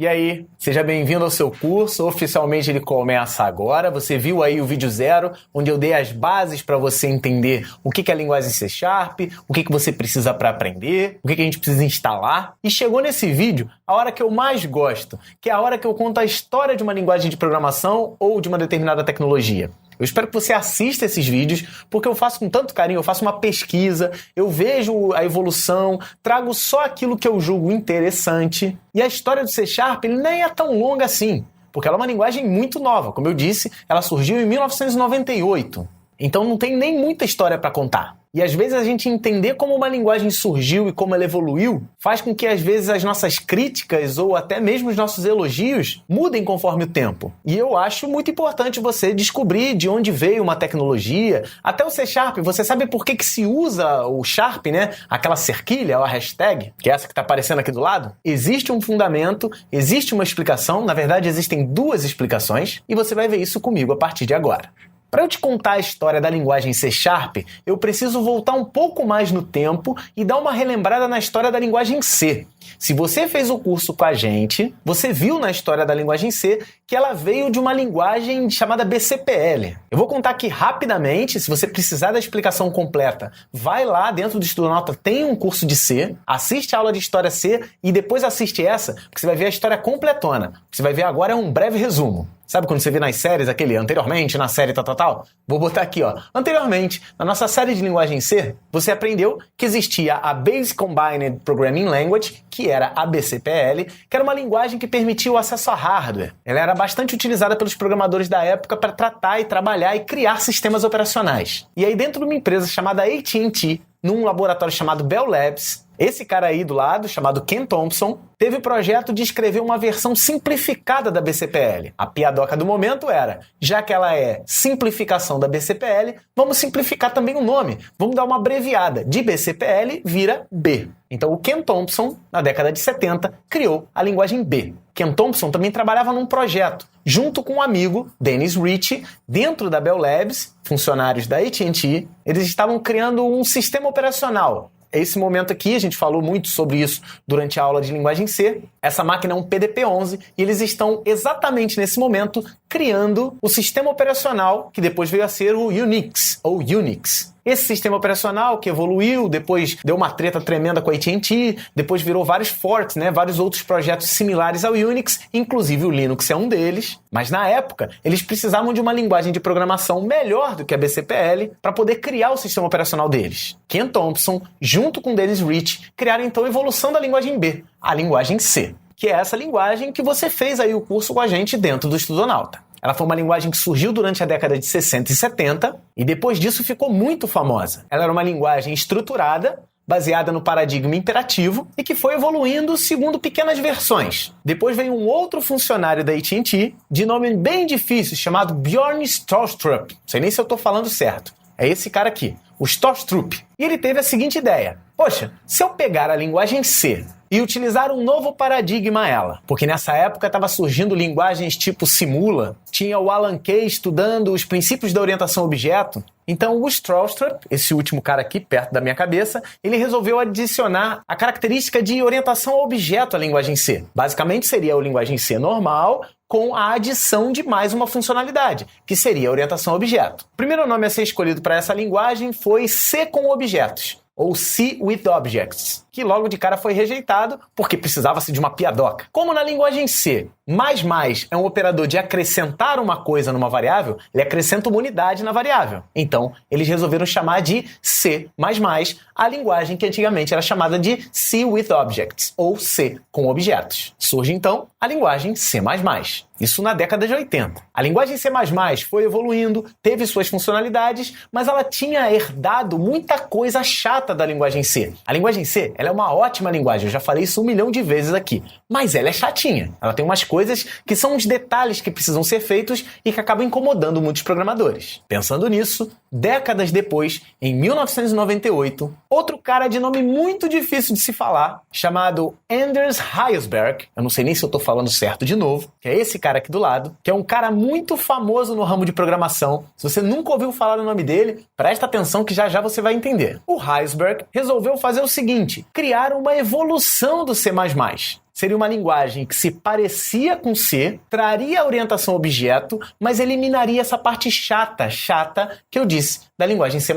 E aí, seja bem-vindo ao seu curso. Oficialmente ele começa agora. Você viu aí o vídeo 0, onde eu dei as bases para você entender o que é a linguagem C#, o que você precisa para aprender, o que a gente precisa instalar. E chegou nesse vídeo a hora que eu mais gosto, que é a hora que eu conto a história de uma linguagem de programação ou de uma determinada tecnologia. Eu espero que você assista esses vídeos, porque eu faço com tanto carinho, eu faço uma pesquisa, eu vejo a evolução, trago só aquilo que eu julgo interessante. E a história do C# ele nem é tão longa assim, porque ela é uma linguagem muito nova. Como eu disse, ela surgiu em 1998. Então não tem nem muita história para contar. E às vezes a gente entender como uma linguagem surgiu e como ela evoluiu faz com que às vezes as nossas críticas ou até mesmo os nossos elogios mudem conforme o tempo. E eu acho muito importante você descobrir de onde veio uma tecnologia, até o C#. Você sabe por que se usa o Sharp, né? Aquela cerquilha, ou a hashtag, que é essa que está aparecendo aqui do lado? Existe um fundamento, existe uma explicação, na verdade existem duas explicações, e você vai ver isso comigo a partir de agora. Para eu te contar a história da linguagem C#, eu preciso voltar um pouco mais no tempo e dar uma relembrada na história da linguagem C. Se você fez o curso com a gente, você viu na história da linguagem C que ela veio de uma linguagem chamada BCPL. Eu vou contar aqui rapidamente, se você precisar da explicação completa, vai lá dentro do Estudonauta, tem um curso de C, assiste a aula de História C e depois assiste essa, porque você vai ver a história completona. O que você vai ver agora é um breve resumo. Sabe quando você vê nas séries aquele anteriormente, na série tal? Vou botar aqui, ó. Anteriormente, na nossa série de linguagem C, você aprendeu que existia a Basic Combined Programming Language, que era a BCPL, que era uma linguagem que permitia o acesso a hardware. Ela era bastante utilizada pelos programadores da época para tratar e trabalhar e criar sistemas operacionais. E aí dentro de uma empresa chamada AT&T, num laboratório chamado Bell Labs, esse cara aí do lado, chamado Ken Thompson, teve o projeto de escrever uma versão simplificada da BCPL. A piadoca do momento era, já que ela é simplificação da BCPL, vamos simplificar também o nome. Vamos dar uma abreviada. De BCPL vira B. Então o Ken Thompson, na década de 70, criou a linguagem B. Ken Thompson também trabalhava num projeto, junto com um amigo, Dennis Ritchie, dentro da Bell Labs, funcionários da AT&T, eles estavam criando um sistema operacional. Esse momento aqui, a gente falou muito sobre isso durante a aula de linguagem C. Essa máquina é um PDP-11 e eles estão exatamente nesse momento criando o sistema operacional que depois veio a ser o Unix, ou Unix. Esse sistema operacional que evoluiu, depois deu uma treta tremenda com a AT&T, depois virou vários forks, né? Vários outros projetos similares ao Unix, inclusive o Linux é um deles. Mas na época, eles precisavam de uma linguagem de programação melhor do que a BCPL para poder criar o sistema operacional deles. Ken Thompson, junto com Dennis Ritchie, criaram então a evolução da linguagem B, a linguagem C, que é essa linguagem que você fez aí o curso com a gente dentro do Estudonauta. Ela foi uma linguagem que surgiu durante a década de 60 e 70 e depois disso ficou muito famosa. Ela era uma linguagem estruturada, baseada no paradigma imperativo e que foi evoluindo segundo pequenas versões. Depois veio um outro funcionário da AT&T, de nome bem difícil, chamado Bjorn Stroustrup. Não sei nem se eu estou falando certo. É esse cara aqui, o Stroustrup. E ele teve a seguinte ideia. Poxa, se eu pegar a linguagem C e utilizar um novo paradigma a ela, porque nessa época estava surgindo linguagens tipo Simula, tinha o Alan Kay estudando os princípios da orientação a objeto, então o Stroustrup, esse último cara aqui perto da minha cabeça, ele resolveu adicionar a característica de orientação a objeto à linguagem C. Basicamente seria a linguagem C normal, com a adição de mais uma funcionalidade, que seria a orientação a objeto. O primeiro nome a ser escolhido para essa linguagem foi C com objetos, ou C with Objects, que logo de cara foi rejeitado porque precisava-se de uma piadoca. Como na linguagem C, mais é um operador de acrescentar uma coisa numa variável, ele acrescenta uma unidade na variável. Então, eles resolveram chamar de C++, a linguagem que antigamente era chamada de C with Objects, ou C com objetos. Surge então a linguagem C++. Isso na década de 80. A linguagem C++ foi evoluindo, teve suas funcionalidades, mas ela tinha herdado muita coisa chata da linguagem C. A linguagem C, ela é uma ótima linguagem, eu já falei isso 1 milhão de vezes aqui, mas ela é chatinha. Ela tem umas coisas que são uns detalhes que precisam ser feitos e que acabam incomodando muitos programadores. Pensando nisso, décadas depois, em 1998, outro cara de nome muito difícil de se falar, chamado Anders Hejlsberg, eu não sei nem se eu estou falando certo de novo, que é esse cara aqui do lado, que é um cara muito famoso no ramo de programação. Se você nunca ouviu falar o nome dele, presta atenção que já já você vai entender. O Hejlsberg resolveu fazer o seguinte, criar uma evolução do C++. seria uma linguagem que se parecia com C, traria a orientação objeto, mas eliminaria essa parte chata que eu disse, da linguagem C++.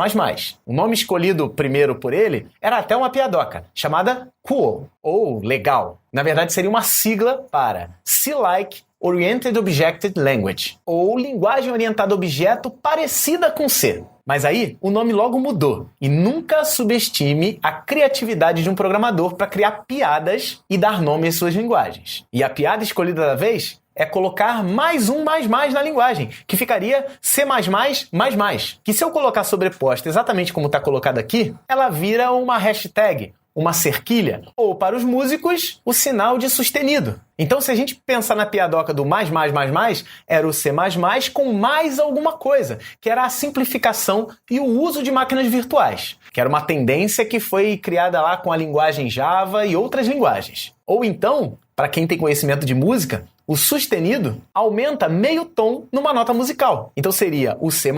O nome escolhido primeiro por ele era até uma piadoca, chamada Cool, ou legal. Na verdade, seria uma sigla para C-like Oriented Object Language, ou linguagem orientada a objeto parecida com C. Mas aí, o nome logo mudou. E nunca subestime a criatividade de um programador para criar piadas e dar nome às suas linguagens. E a piada escolhida da vez é colocar mais um mais na linguagem, que ficaria C++, que se eu colocar sobreposta exatamente como está colocado aqui, ela vira uma hashtag, uma cerquilha, ou para os músicos, o sinal de sustenido. Então, se a gente pensar na piadoca do mais, era o C++ com mais alguma coisa, que era a simplificação e o uso de máquinas virtuais, que era uma tendência que foi criada lá com a linguagem Java e outras linguagens. Ou então, para quem tem conhecimento de música, o sustenido aumenta meio tom numa nota musical. Então seria o C++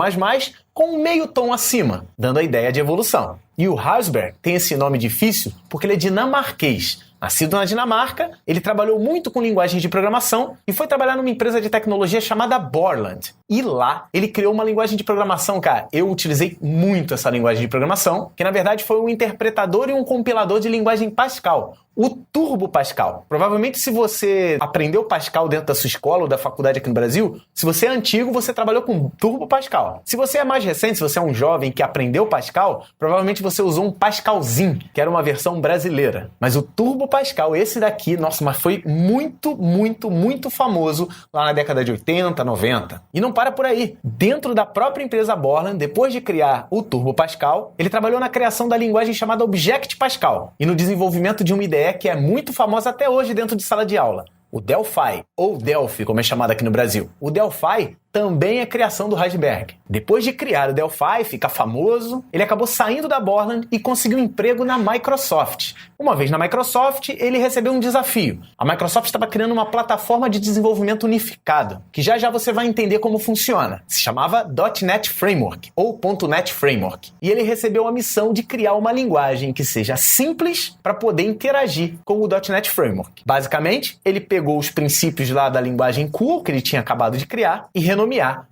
com meio tom acima, dando a ideia de evolução. E o Huysberg tem esse nome difícil porque ele é dinamarquês. Nascido na Dinamarca, ele trabalhou muito com linguagens de programação e foi trabalhar numa empresa de tecnologia chamada Borland. E lá, ele criou uma linguagem de programação, cara. Eu utilizei muito essa linguagem de programação, que na verdade foi um interpretador e um compilador de linguagem Pascal. O Turbo Pascal. Provavelmente, se você aprendeu Pascal dentro da sua escola ou da faculdade aqui no Brasil, se você é antigo, você trabalhou com Turbo Pascal. Se você é mais recente, se você é um jovem que aprendeu Pascal, provavelmente você usou um Pascalzinho, que era uma versão brasileira. Mas o Turbo Pascal, esse daqui, nossa, mas foi muito famoso lá na década de 80, 90. E não para por aí. Dentro da própria empresa Borland, depois de criar o Turbo Pascal, ele trabalhou na criação da linguagem chamada Object Pascal e no desenvolvimento de uma IDE que é muito famosa até hoje dentro de sala de aula, o Delphi, ou Delphi, como é chamado aqui no Brasil. O Delphi também é criação do Huysberg. Depois de criar o Delphi, ficar famoso, ele acabou saindo da Borland e conseguiu um emprego na Microsoft. Uma vez na Microsoft, ele recebeu um desafio. A Microsoft estava criando uma plataforma de desenvolvimento unificado, que já você vai entender como funciona. Se chamava .NET Framework, ou .NET Framework. E ele recebeu a missão de criar uma linguagem que seja simples para poder interagir com o .NET Framework. Basicamente, ele pegou os princípios lá da linguagem Cool, que ele tinha acabado de criar, e renomear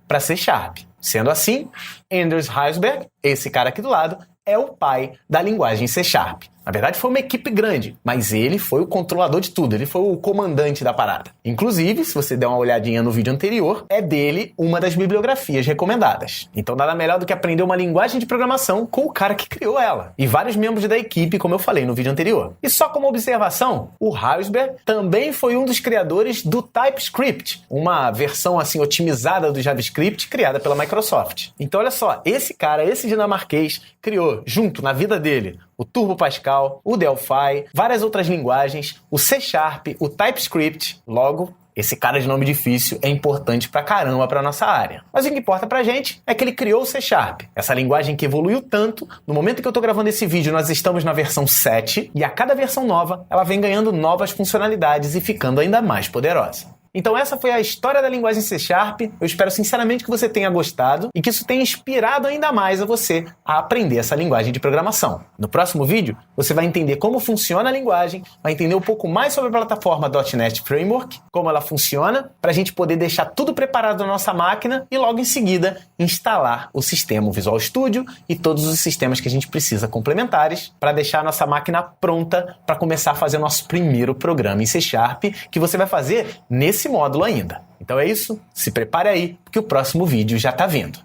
para C#. Sendo assim, Anders Huysberg, esse cara aqui do lado, é o pai da linguagem C#. Na verdade, foi uma equipe grande, mas ele foi o controlador de tudo, ele foi o comandante da parada. Inclusive, se você der uma olhadinha no vídeo anterior, é dele uma das bibliografias recomendadas. Então nada melhor do que aprender uma linguagem de programação com o cara que criou ela. E vários membros da equipe, como eu falei no vídeo anterior. E só como observação, o Huysberg também foi um dos criadores do TypeScript, uma versão assim otimizada do JavaScript criada pela Microsoft. Então olha só, esse cara, esse dinamarquês, criou junto na vida dele o Turbo Pascal, o Delphi, várias outras linguagens, o C#, o TypeScript. Logo, esse cara de nome difícil é importante pra caramba pra nossa área. Mas o que importa pra gente é que ele criou o C#, essa linguagem que evoluiu tanto. No momento que eu tô gravando esse vídeo, nós estamos na versão 7, e a cada versão nova, ela vem ganhando novas funcionalidades e ficando ainda mais poderosa. Então essa foi a história da linguagem C#. Eu espero sinceramente que você tenha gostado e que isso tenha inspirado ainda mais a você a aprender essa linguagem de programação. No próximo vídeo, você vai entender como funciona a linguagem, vai entender um pouco mais sobre a plataforma .NET Framework, como ela funciona, para a gente poder deixar tudo preparado na nossa máquina e logo em seguida instalar o sistema Visual Studio e todos os sistemas que a gente precisa complementares para deixar a nossa máquina pronta para começar a fazer o nosso primeiro programa em C#, que você vai fazer nesse módulo ainda. Então é isso, se prepare aí, porque o próximo vídeo já está vindo.